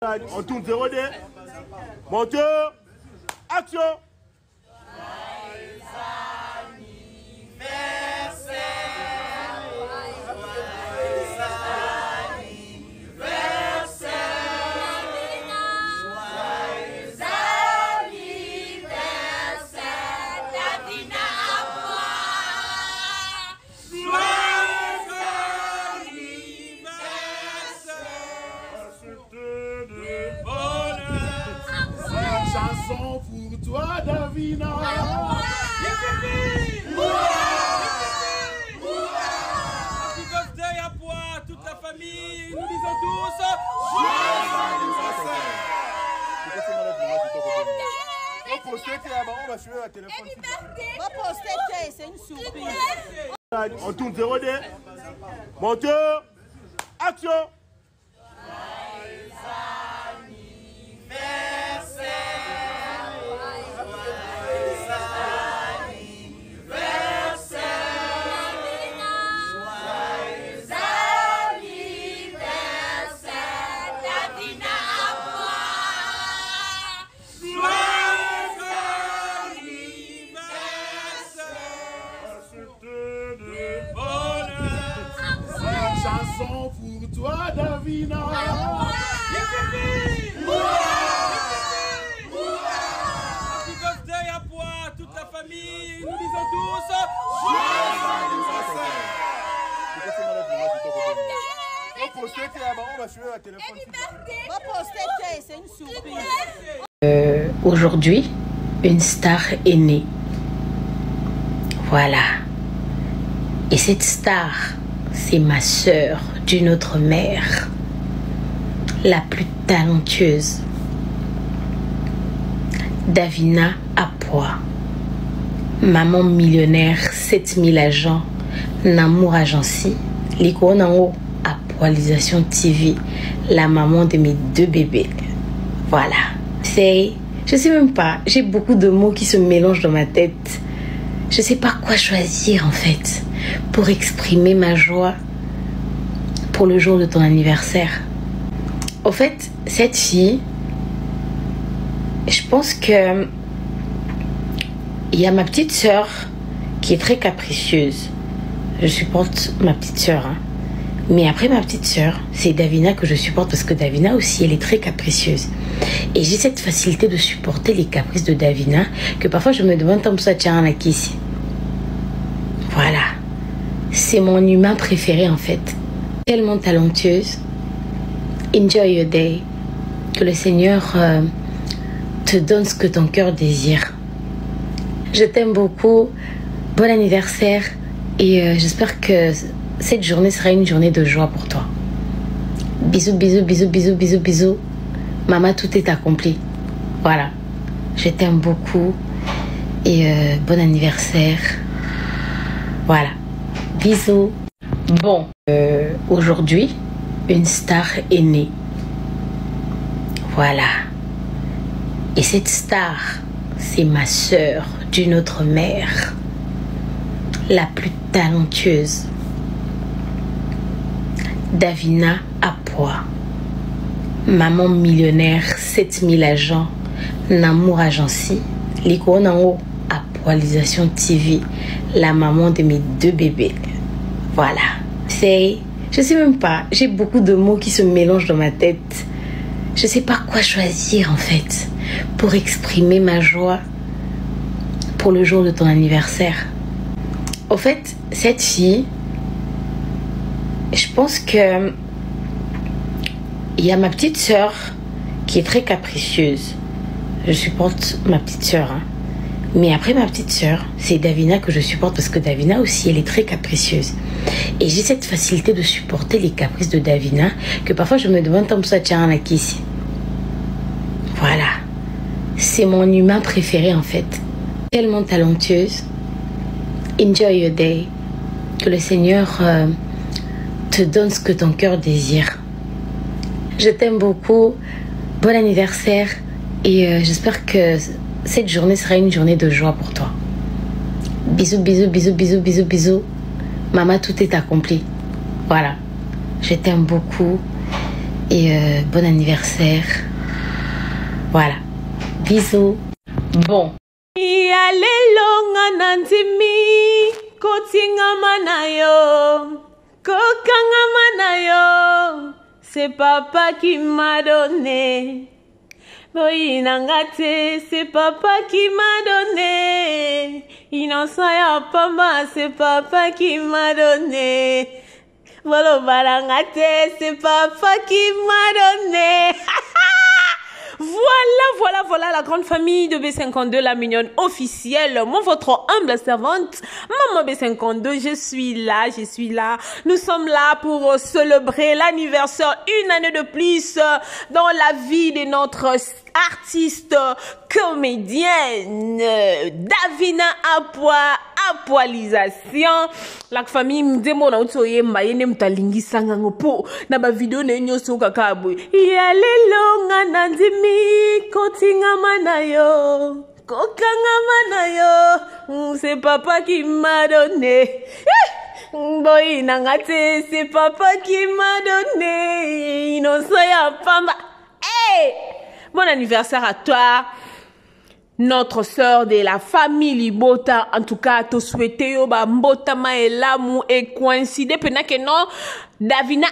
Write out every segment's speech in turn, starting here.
On tourne 0D. Monteur. Action. Chanson pour toi, Davina. Happy birthday à toi, toute la famille. Nous disons tous joyeux anniversaire. On poste on va suivre la téléphone. On poste, c'est une surprise. On tourne 0D. Monteur. Action. Chanson pour toi, Davina. Happy birthday à toi, toute la famille. Nous disons tous joyeux anniversaire. On poste on va suivre la téléphone. On poste, c'est une surprise. Aujourd'hui, une star est née. Voilà. Et cette star, c'est ma sœur d'une autre mère, la plus talentueuse, Davina Apua, maman millionnaire, 7000 agents, Namour Agency, Liko Nango, Apoalisation TV, la maman de mes 2 bébés. Voilà. Je sais même pas, j'ai beaucoup de mots qui se mélangent dans ma tête. Je sais pas quoi choisir en fait pour exprimer ma joie pour le jour de ton anniversaire. Au fait, cette fille, je pense que il y a ma petite sœur qui est très capricieuse. Je supporte ma petite sœur, hein. Mais après ma petite sœur, c'est Davina que je supporte parce que Davina aussi, elle est très capricieuse. Et j'ai cette facilité de supporter les caprices de Davina que parfois je me demande comme ça, tiens, qui ici. Voilà. C'est mon humain préféré en fait. Tellement talentueuse. Enjoy your day. Que le Seigneur te donne ce que ton cœur désire. Je t'aime beaucoup. Bon anniversaire. Et j'espère que cette journée sera une journée de joie pour toi. Bisous, bisous, bisous, bisous, bisous, bisous. Maman, tout est accompli. Voilà. Je t'aime beaucoup. Et bon anniversaire. Voilà. Bisous. Bon, aujourd'hui, une star est née. Voilà. Et cette star, c'est ma sœur d'une autre mère, la plus talentueuse, Davina Apua, maman millionnaire, 7000 agents, Namour Agency, Liko Nango, Apoalisation TV, la maman de mes 2 bébés. Voilà. Je sais même pas, j'ai beaucoup de mots qui se mélangent dans ma tête. Je sais pas quoi choisir en fait pour exprimer ma joie pour le jour de ton anniversaire. Au fait, cette fille, je pense que il y a ma petite sœur qui est très capricieuse. Je supporte ma petite sœur, hein. Mais après ma petite sœur, c'est Davina que je supporte parce que Davina aussi, elle est très capricieuse. Et j'ai cette facilité de supporter les caprices de Davina que parfois je me demande comme ça, tiens, qui ici. Voilà. C'est mon humain préféré en fait. Tellement talentueuse. Enjoy your day. Que le Seigneur te donne ce que ton cœur désire. Je t'aime beaucoup. Bon anniversaire. Et j'espère que cette journée sera une journée de joie pour toi. Bisous, bisous, bisous, bisous, bisous, bisous. Maman, tout est accompli. Voilà. Je t'aime beaucoup. et bon anniversaire. Voilà, bisous. Bon. C'est papa qui m'a donné. C'est papa qui m'a donné. Innocent ya pamba, c'est papa qui m'a donné. C'est papa qui m'a donné. Voilà la grande famille de B52, la mignonne officielle. Moi, votre humble servante, Maman B52, je suis là. Nous sommes là pour célébrer l'anniversaire, une année de plus dans la vie de notre artiste, comédienne, Davina Apua, Apoalisation. La famille m'demo na utoye mbayene mtalingi sanga ngopo na ba video na nyoso kakabwe. Ya lelo ngana ndimi kotinga manayo. Kokanga manayo. C'est papa qui m'a donné. Boy nangate, c'est papa qui m'a donné. Innocent ya pamba. Hey! Bon anniversaire à toi, notre sœur de la famille Libota. En tout cas, te souhaiter yo ba mbota ma elamu et coïncider pena que non Davina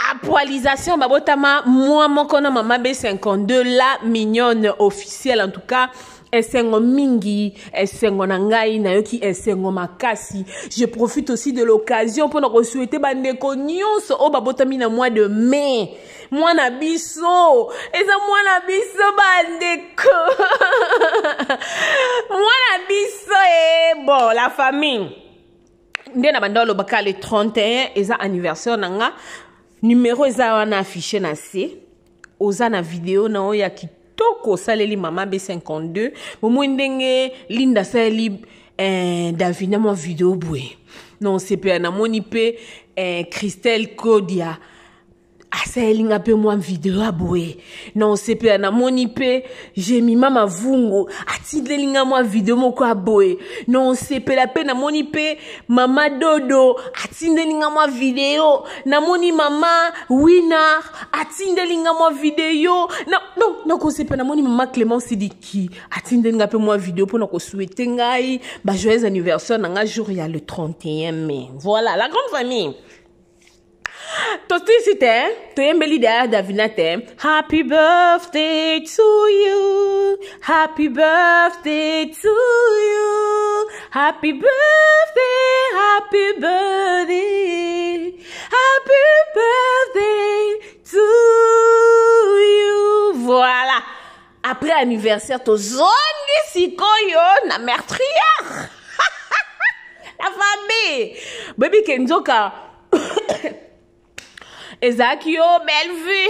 Apoalisation ba botama moi mon kona Maman B52 la mignonne officielle. En tout cas, esengo mingi, esengo nangai na yoki esengo makasi. Je profite aussi de l'occasion pour nous souhaiter bandeko nyonso o babotami na mois de mai. Mwana biso, eza mwana biso bandeko. Mwana biso bon la famille. Ndena bandolo baka le 31 eza anniversaire nanga. Numéro eza wana affiché na C. Oza na vidéo na oya ki toko saleli Maman B52 momwendenge Linda Salib Davina mo vidéo boué non c'est pe na monipe Christelle Kodia asaelinga pe moi vidéo aboué non c'est pe na monipe j'ai mis Mama Vungo atidelinga moi vidéo moko aboué non c'est pe la pe na monipe Mama Dodo atidelinga moi vidéo na moni Mama Winner atidelinga moi vidéo non ko c'est pe na moni Mama Clément Sidiki atidelinga pe moi vidéo pour na ko souhaiter ngai ba joyeux anniversaire na nga jour ya le 31 mai. Voilà la grande famille. Davina tem. Happy birthday to you. Happy birthday to you. Happy birthday, happy birthday. Happy birthday to you. Voilà. Après anniversaire, to zongi sikoyo na meurtrière. La famille. Baby Kenzoka. Ezakio, belle vue,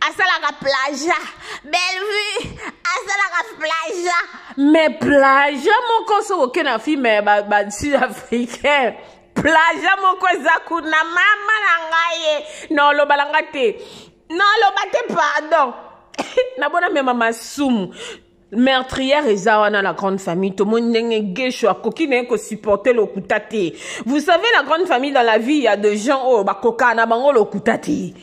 asalaka plaja, belle vue, asalaka plaja. Mais plaja, mon conso, aucun fille, mais sud-africain. Plaja, mon conso, na mama nangaye. Non, lo balangate. Non, lo bate, pardon. Na bona me mama soum. Meurtrière et Zawana, la grande famille, tout le monde n'est pas supporter le kutate. Vous savez, la grande famille dans la vie, il y a des gens, oh, bakoka, na bango le kutate.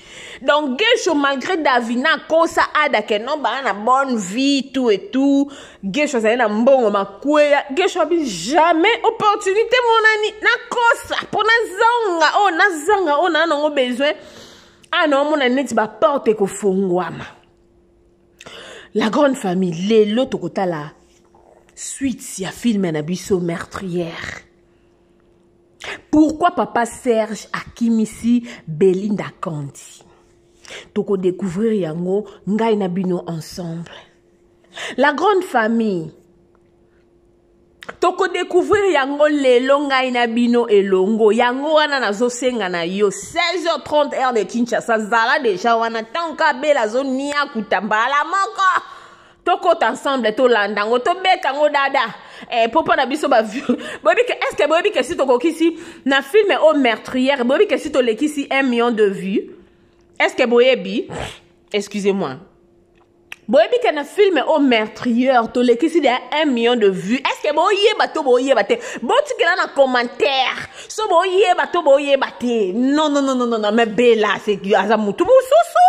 Donc, Gesho, malgré Davina, kosa ada, que non, ba, na bonne vie, tout et tout, Gesho, ça y est, na mbongo, ma kouya, Gesho, abi, jamais opportunité, mon ami, na kosa, pour na zanga, oh, na nango besoin, ah non, mon ami, tu vas porter ko fongwama. La grande famille, l'autre côté là, suite si a filmé un abisso meurtrière. Pourquoi papa Serge Akimisi Belinda Kandi? Toko découvrir yango ngai na bino ensemble. La grande famille. Toko découvrir yango lelo ngai na bino elongo. Yango wana nazo senga na yo 16h30 heure de Kinshasa. Zala déjà wana tanka bela zone ya kutambala moko. Toko ensemble to landango to betango dada. Papa na biso ba vu. Bobi que est-ce que bobi que si toko kisi na film au meurtrière bobi que si to le kisi 1 million de vues. Est-ce que boyebi excusez-moi. Boyebi que na film au meurtrière to le kisi de 1 million de vues. Est-ce que boyeba to boyeba te. Boti que là na commentaire. So boyeba to boyeba te. Non mais bella c'est azamutu soso.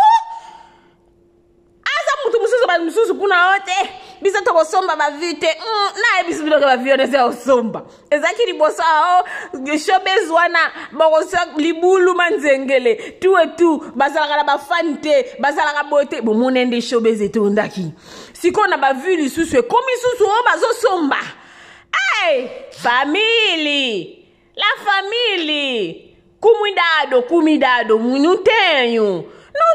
msusu kuna wote bisa to kosomba ba vite na biso bilo ba vione za osomba ezaki liboso shobezwana bokosa libulu manzengele tout et tout bazalaka ba fante bazalaka bote bo monende shobeze to ndaki sikona ba vu lisusu komi susu o bazosomba family la family kumidado não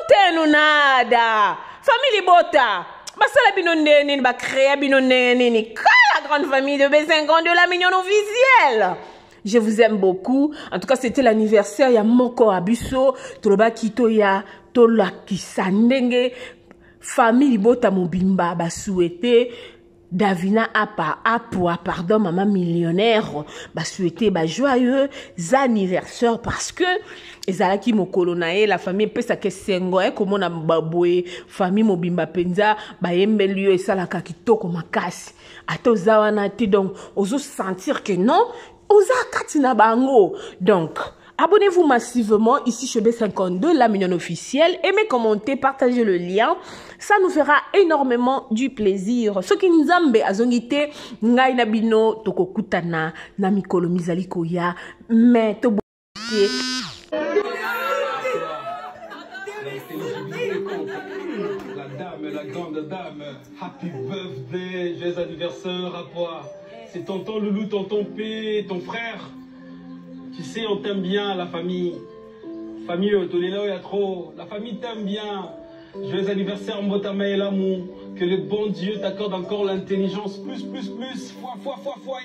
tenho nada famille bota basala bino neni ba créer bino neni la grande famille de B52 la mignonne officielle. Je vous aime beaucoup. En tout cas, c'était l'anniversaire ya moko abiso toloba kito ya tolakisa ndenge famille bota mobimba ba souhaiter Davina pardon, maman millionnaire, bah souhaiter bah joyeux anniversaire parce que ezalaki mokolo nae la famille peut sa kesengo comme on a baboué famille mobimba penza bah embelio et ça la kakitoko makasi atoza wana te donc ozo sentir que non oza katina bango donc abonnez-vous massivement ici chez B52, la mignonne officielle. Aimez, commentez, partagez le lien. Ça nous fera énormément du plaisir. Ce qui nous ambe azongite, ngai nabino toko kutana na mikolo mizali koya, mais to La grande dame, happy birthday, joyeux anniversaire à toi. C'est tonton Loulou, tonton P, ton frère. Tu sais, on t'aime bien, la famille. Famille, il y a trop. La famille t'aime bien. Joyeux anniversaire, Mbotama et l'amour. Que le bon Dieu t'accorde encore l'intelligence. Plus. Fois.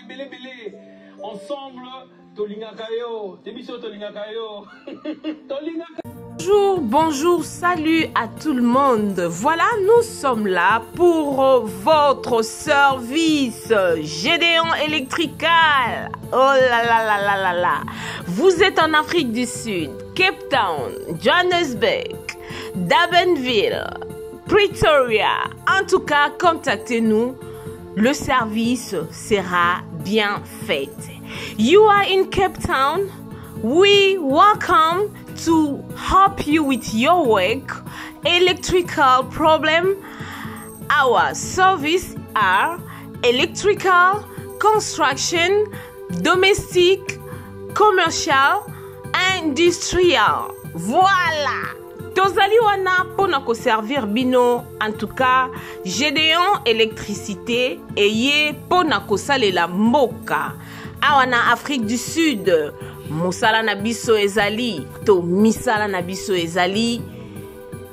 Belé. Ensemble, Tolinga Kayo. Démission Tolinga Kayo. Bonjour, salut à tout le monde. Voilà, nous sommes là pour votre service Gédéon Electrical. Oh là. Vous êtes en Afrique du Sud, Cape Town, Johannesburg, Durbanville, Pretoria. En tout cas, contactez-nous. Le service sera bien fait. You are in Cape Town. We welcome to help you with your work, electrical problem. Our service are electrical, construction, domestic, commercial, industrial. Voilà. Tozali wana pona ko servir bino. En tout cas, Gédéon électricité eye pona ko salela mboka. Awana Afrique du Sud. Mosala na biso ezali to misala na biso ezali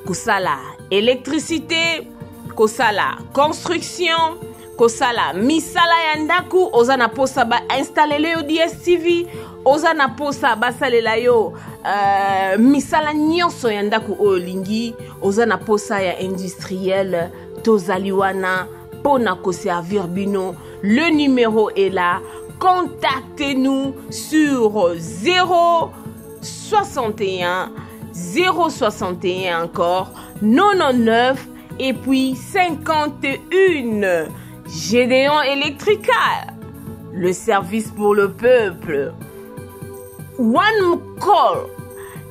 kosala électricité, kosala construction, kosala misala ya ndaku, oza na posa ba installer le DSTV, oza na posa ba salela yo misala nyonso ya ndaku olingi, oza na posa ya industriel tozali wana pona ko servir bino. Le numéro est là. Contactez-nous sur 061 encore 99 et puis 51. Gédéon Electrical, le service pour le peuple. One call,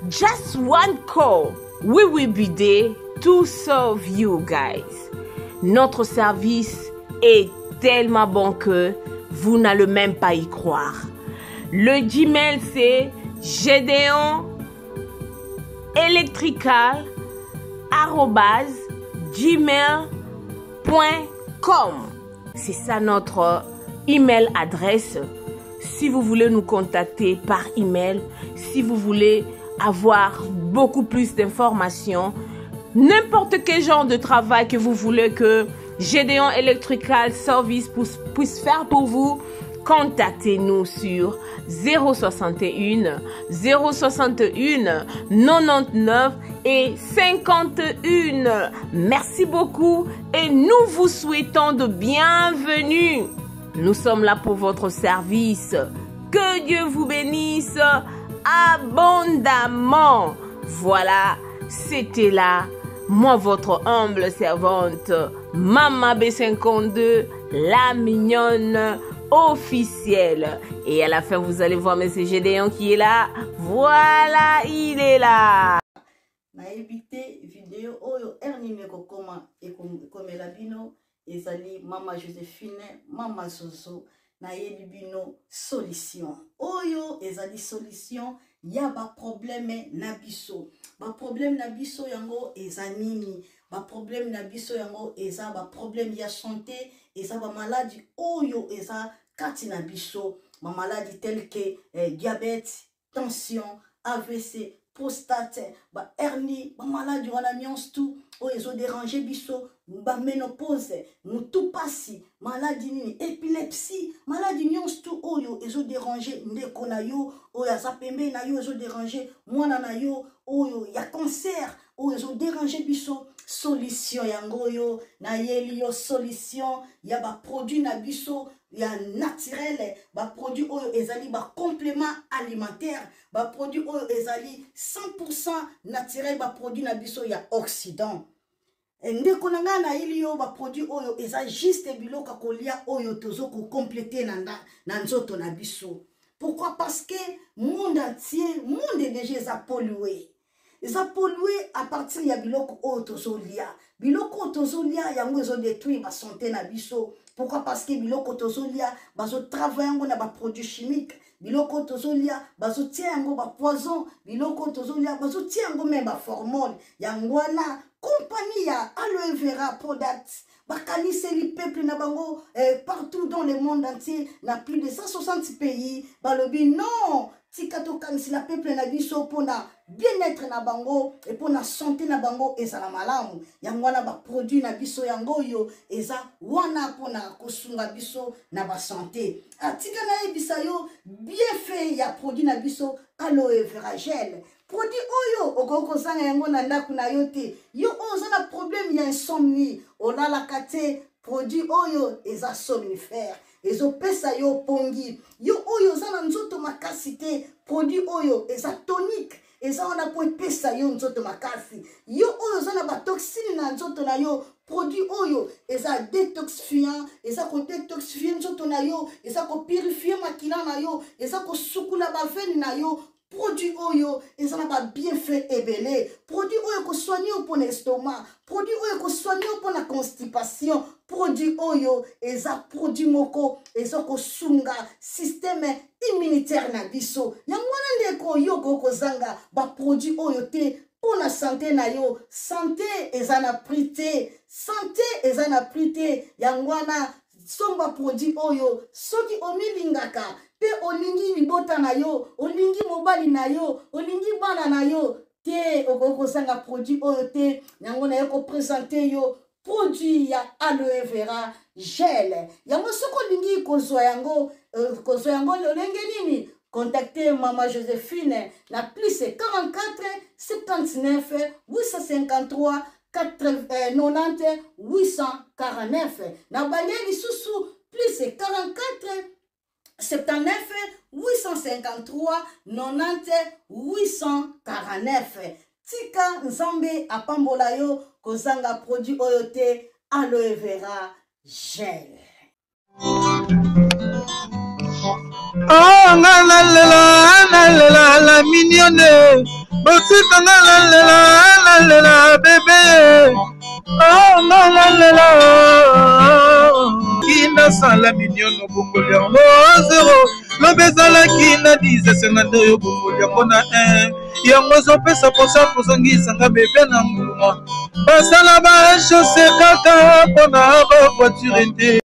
just one call. We will be there to serve you guys. Notre service est tellement bon que vous n'allez même pas y croire. Le Gmail c'est gédéon-electrical@gmail.com. C'est ça notre email adresse. Si vous voulez nous contacter par email, si vous voulez avoir beaucoup plus d'informations, n'importe quel genre de travail que vous voulez que Gédéon Electrical Service puisse faire pour vous, contactez-nous sur 061 99 et 51. Merci beaucoup et nous vous souhaitons de bienvenue. Nous sommes là pour votre service. Que Dieu vous bénisse abondamment. Voilà, c'était là. Moi, votre humble servante, Maman B52, la mignonne officielle. Et à la fin, vous allez voir M. Gédéon qui est là. Voilà, il est là. na éviter vidéo oyo ernime kokoma ekomela bino ezali mama Joséphine mama Zozo na yebi bino solution oyo ezali solution ya ba problème na biso yango eza nini ba problème na biso yango eza ba problème ya santé eza ba maladie oyo eza kati na biso ba maladie telle que diabète tension AVC prostate ba hernie ba maladie wana nyonso tout oyo ezo déranger biso ba ménopause mutu pasi maladie nini épilepsie maladie nyonso tout oyo ezo déranger ndeko na yo oyo aza pembe na yo ezo déranger mwana na yo oyo ya cancer oyo ezo déranger biso solution yango yo na yeli yo solution ya ba produit na biso ya naturel ba produit oyo ezali ba complément alimentaire ba produit oyo ezali 100% naturel ba produit na biso ya Occident ndeko na nga na ili yo ba produit oyo eza juste biloko kolia oyo tozo ko compléter na nzoto na biso. Pourquoi? Parce que monde entier monde déjà eza pollué. Eza pollué à partir ya biloko oyo tozo lia. Biloko tozo lia yango ezo détruire ba santé na biso. Pourquoi? Parce que biloko tozo lia bazo travailler yango na ba produits chimiques. Biloko tozolia bazo tia yango ba poison, biloko tozolia bazo tia yango même ba hormone. Yango wana compagnie ya aloe vera products bakanisi li peuple na bango partout dans le monde entier na plus de 160 pays balobi non tikato kanisi la peuple na biso pona bien-être na bango et pona santé na bango ezala malamu yango wana ba produit na biso yango yo eza wana pona kosunga biso na ba santé atika na ebisa yo bien fait ya produit na biso aloe vera gel produit oyo okoko sanga yango na ndaku na yo te yo oza na problème ya insomnie olala kate produit oyo eza somnifère ezo pesa yo pongi yo oyo za na nzoto makasi te produit oyo eza tonique eza wana po pesa yo nzoto makasi yo oyo za na ba toxine na nzoto na yo produit oyo eza détoxifiant eza ko détoxifier nzoto na yo eza ko purifier makila na yo eza ko sukula ba veine na yo produit oyo ezana ba bienfait ebele produit oyo ko soigner pour l'estomac produit oyo ko soigner pour la constipation produit oyo eza produit moko eza ko sunga système immunitaire na biso yango wana ndeko yo ko zanga ba produit oyo te pour la santé na yo santé ezana prité santé ezana prité yango wana somba produit oyo soki omilingaka pe olingi libota na yo olingi mobali na yo olingi bana na yo te okoko sanga produit oyo te yango na yo ko présenter yo produit ya aloe vera gel yango soko olingi kozwa yango lolenge nini contactez Maman Joséphine la plus 44 79 853 90 849 na bangeli susu plus 44 79 853 90 849 tika nzambe apambola yo kozanga produit oyo te aloe vera gel. Oh la mignonne botika la bébé oh kina sala mignonne bokoli yango zero lobezala kina 10 yo bokoli yango na 1 yango zopesa posa kozongisanga bebe na mbuma basala ba chose kaka mpona ba voiture te